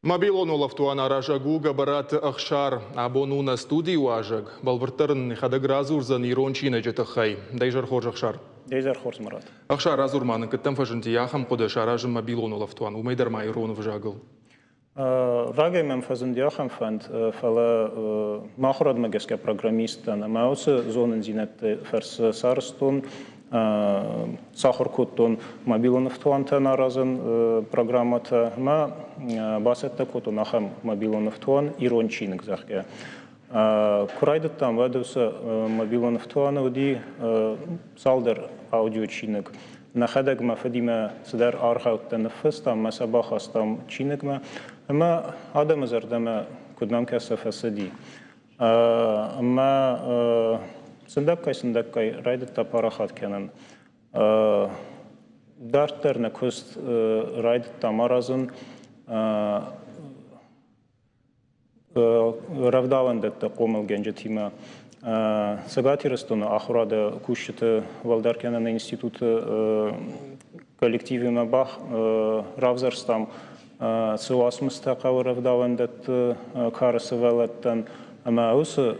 Мобилон улафтуан аражагуга барат ахшар абонуна студию ажаг. Балвартерн хадагразурзан ирончина жетахай. Дайжар хож ахшар. Дайжар хож марат. Ахшар азурман каттам фажанти яхам кудаш аражам мобилон улафтуан. Умайдар ма ирон вжагл. Рагай мем фазанди яхам фанд фала махрад магеска программистан. Маус зонен зинет ферс сарстун. Сахар кодтон мобилонов туантан аразен программата ма басетта кодтон ахам мобилонов туан ирончинг захге. Курайдат там вадуса мобилонов туана уди салдер аудиочинг. Нахадаг ма фадима сдар архауттан фастам масабах астам чинг ма адам зардама куднам касафасади. Ма Сындаккай райдат тапарахат кенен. Дартер на куст райдат тамаразын равдавандет комел генджетима. Сагатирастона ахурада кушчета валдар кенен институт коллективима бах равзарстам суасмыстакау равдавандет карасывалаттан ама аусы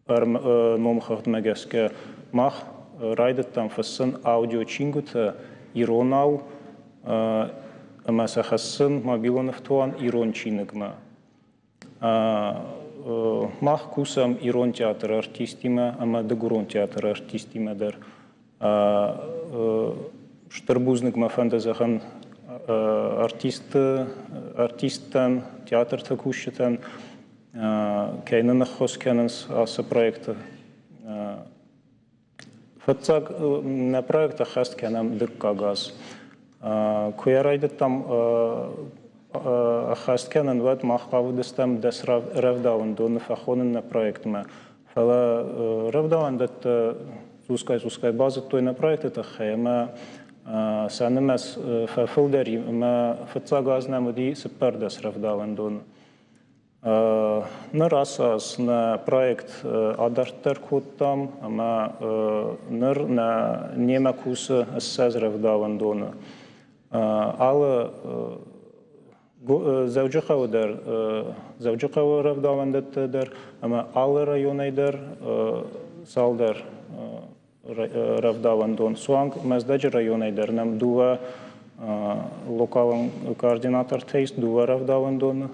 номхат магеске мах райдат там фассан аудиочингута иронау масахассан мобилонов туан ирончинигма мах кусам ирон театр артистима ама дегурон театр артистима дар штарбузникма фантазахан артистан театр такущетан Кейнен хос кененс аса проекта. Фатсак на проекта хаст кенем диккагаз. Куярайдет там хаст кенен вед махпавдестем дес ревдаун дон фахонен на проект ме. Фала ревдаун дет зускай база той на проект это хема санемес фафилдери ме фатсагаз намуди супер дес ревдаун дон. Ныр асас на проект адартер куттам, ама ныр на нема кусы эссезрев даван дона. Алы завджихау рев даван деттедер, ама алы районайдер салдер рев даван дон. Суанг мездаджи районайдер, нам дуа локален координатор тейст, дуа рев даван дона.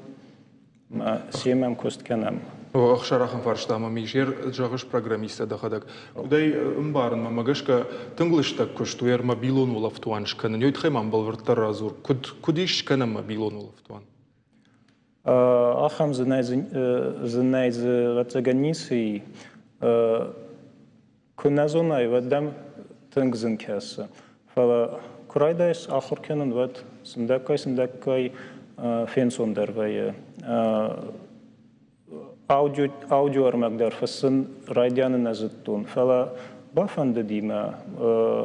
Семем косткенем. Ахшарахам фарштама мижер жагыш программиста дахадак. Удай мбарын мамагашка тынглыштак коштуер мобилон улафтуан шкана. Нёйт хаймам балвыртар разур. Кудиш шкана мобилон улафтуан? Ахам знайз ватаганисий куназонай вадам тынгзын кяса. Фала курайдайс ахуркенен ват сындаккай фенсон дервeye audio armagdar fassen radyanen azettun fela bafande dima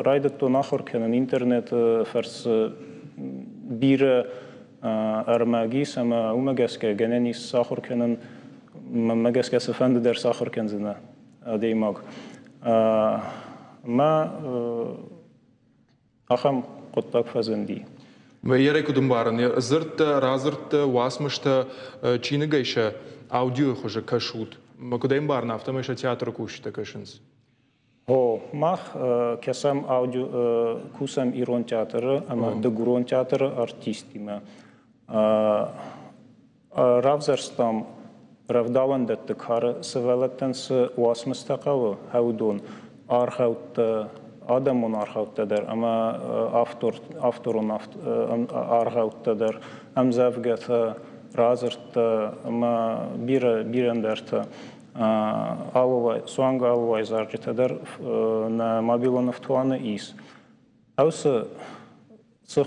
raidatton achorkenen internet fers bire armagis ama umageske genenis achorkenen mageske sefande der achorkenzena adeimag ma acham qottak fazendi Веерай кудумбаран, зырт разырт васмышта чиныгайша аудио хуже кашут. Макудайм барна автомыша театр кушта кашинс. О, мах кесам аудио кусам ирон театр, ама дегурон театр артистима. Равзарстам равдаван датты кара севелеттенс васмыстакавы хаудон архаут Адамон архауттадыр, ама авторун архауттадыр, амзавгата, разыртта, ама бирендерта, суанга алуай заржитадыр на мобилонов туаны ис. Аусы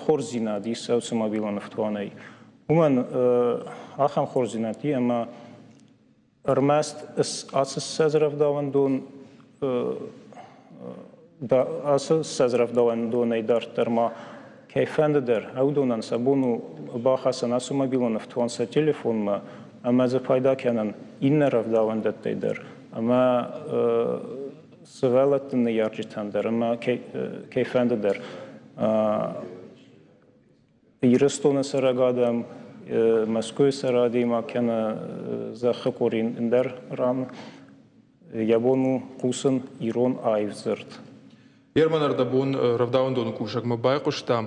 хорзина дис, аусы мобилонов туаны. Уман ахам хорзина ди, ама армаст асыс сезрав даван дон Da asıl sezrafdavan donay dartırma keyfendedir. Avdonan sabunu bahasın asu mobilonov tuansa telefonma ama zafayda kenen inne rafdavan detteydir. Ama sıveletini yarcıtandır ama keyfendedir. Pirastona saragadam, Moskva saradima kena zahakorin inder ran, Jabonu kusen Iron Aivzert. Yermanarda bun ravdaun donu kuşak mı bayquşta.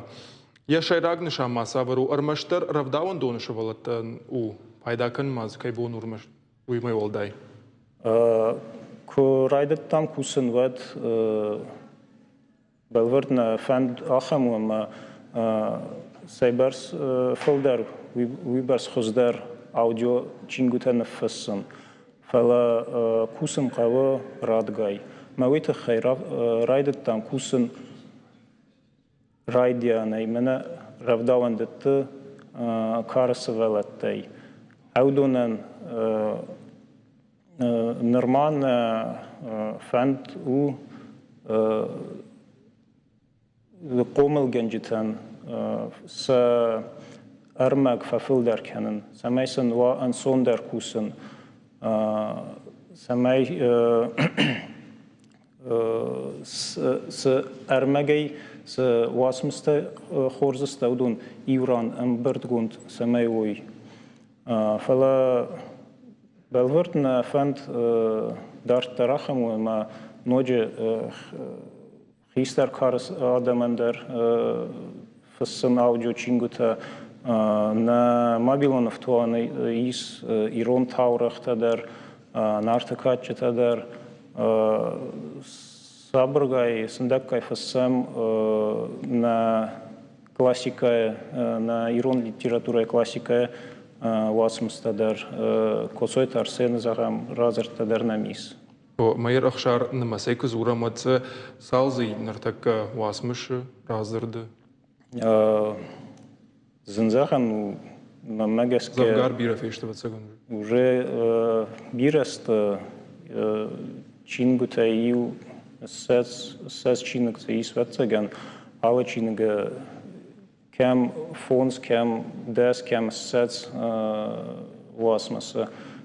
Yaşay ragnisha masavaru armaştar ravdaun donu şavalatan u paydakan maz kay bun urmaş uymay olday. Ko raidet tam kusen vad belvert na fand achamu ama Cybers folder wibers khosder audio chingutan fassan fala kusen qawa radgay mawita khayra raidet tam kusen raidia naymana ravdawandet karasavalatay audonan нормально фанд у قومل گنجتن س ارمگ ففل در کنن سمیسن و انسون در کوسن سمی س ارمگی س واسمست خورزست اودون ایران ام بردگوند سمی وی فلا Belvertna fand dar tarachemu ma noje histar karas adamander fassan audio chinguta na mobilonov tuane is Iron taurachta der nartakatchata der sabrgay sandakay fassam na классика на Iron литература классика واسمستدر کوسویت ارسن زغم رازرتدر نمیس. مایر اخشار نمسیک زورا مت سالزی نرتک واسمش رازرد. زنزاخن ممگس که. زبگار بیره فیشته بتسگن. уже بیرست چین گوتاییو ساز چینگ زیس بتسگن آل چینگ كم فونز كم داس كم ساتس واسمس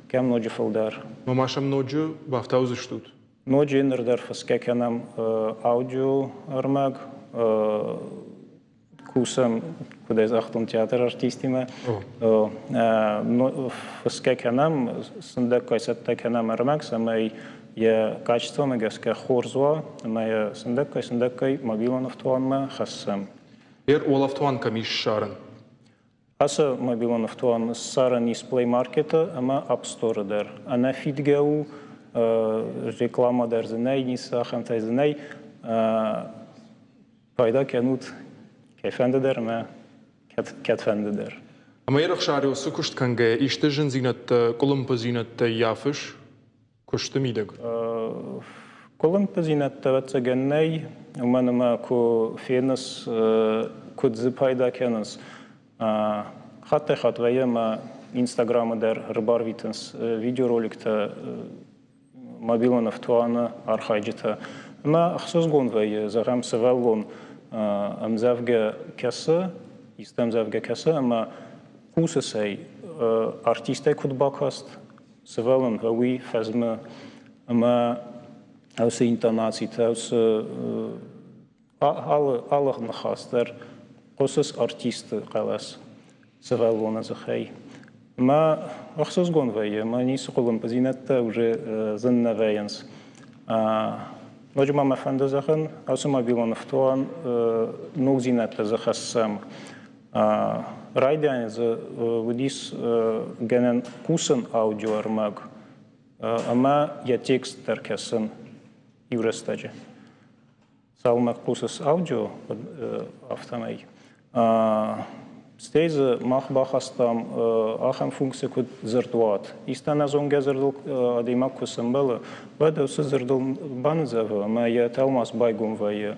كم نوجي فلدار ماشم نوجي بافتاوز شتوت نوجي نردر فسككنم аудио армаг кусам куда захтун театр артистиме фсككنم сындак кайсаттакенам армаг самай я качество мегаска хорзва мая сындак мобилонов туанма хассам Олаф Туан камиш шаран. Аса мобилонов Туан саран из Play Market, ама App Store der. Ана фидгау реклама der зенай, не сахам тай зенай. Пайда кенут кефенде der, ма кетфенде der. Ама ерах шари о сукушт канге иштежен зинат колумпозинат яфыш кушты мидег. Колумпозинат тавацагеннай. У мене ма ко фенес кудзи пайда кенес хат вея ма Инстаграма дер рыбар витенс видеоролик та мобилонов туана архайджита ма хсоз гон вея загам севелгон амзавге кеса истем завге кеса ма кусесей артисте кудбакаст севелон веи фезме ма aus intonatie, aus alle nachhaster, großes Artiste galas, zowel wonen ze gij. Maar achsos gon wij, maar niet zo goed pozinet, уже zin wijens. Wat je maar van de zaken, als maar willen vertonen, nog zien het ze gassam. Rijden ze wedis genen kussen audio armag, maar je tekst terkessen. Юрестаджи. Салмак плюс аудио автомей. Стейзе махбахастам ахам функция куд зертуат. Истана зонге зердл адимак кусамбала. Вада усы зердл банзава. Ма я талмас байгум вая.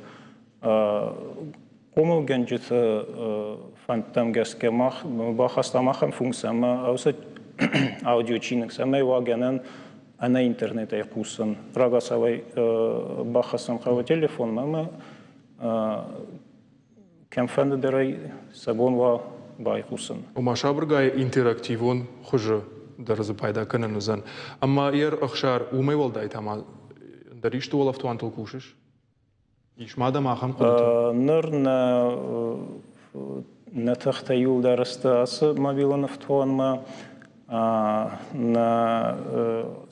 Комел генджит фантам геске мах бахастам ахам функция. Ма усы аудио чинек. Самей вагенен на интернете кусан рагасавай бахасан хава телефон мама кемфендерай сагонва бай кусан. Умашабргай интерактивон хуже дарзы пайда кананузан. Амма ер ахшар умай волдай тама даришту олаф туантул кушиш. Ишмада махам култа. Ныр نتخت يول درست أس مبيلون افتوان ما на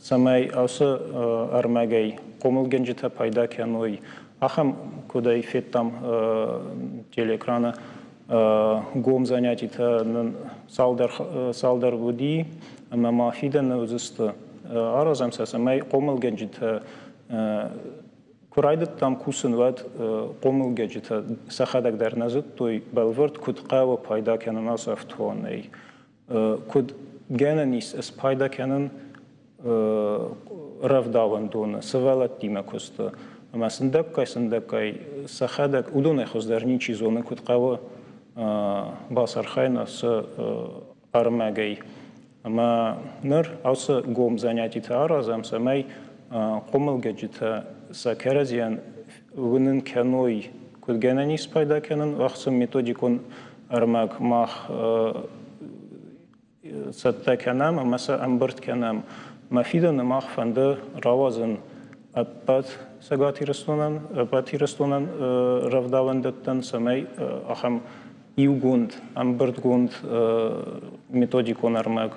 самай аусы армагай комыл генжита пайда кянуй ахам кудай феттам телеэкрана гом занятита салдар буди ама мафида на узысты аразамса самай комыл генжита курайдыт там кусын вад комыл генжита сахадак дарназыт той балвард куд қава пайда кянанас автуанай куд Генанис с пайда кянын равдаван дона, савалат тима коста. Ама сындакай сахадак удонай хоздарничи зоны куткава басархайна с армагай. Ама ныр аусы гом занятита аразам самай комыл гаджита сакеразиян вынын кяной куд генанис пайда кянын вахсы методикон армаг мах ستا کنم مثلا امبرد کنم مفید نماخ فنده روازن ابد سگاتی رستونن رفداوندتن سمی اخم ایو گوند امبرد گوند методикон армаг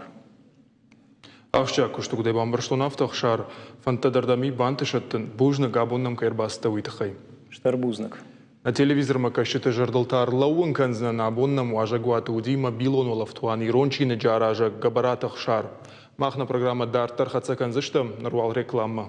Авшча куштук де бамбарштон автохшар фантадардами бантышаттын бужны габоннам кайрбаста уйтхай. Штарбузнак. На телевизор макашчыты жардылтар лауын канзна на абоннам уажагуату удима билон олафтуан ирончины джаража габаратах шар. Махна программа дартар хацаканзыштам нарвал реклама.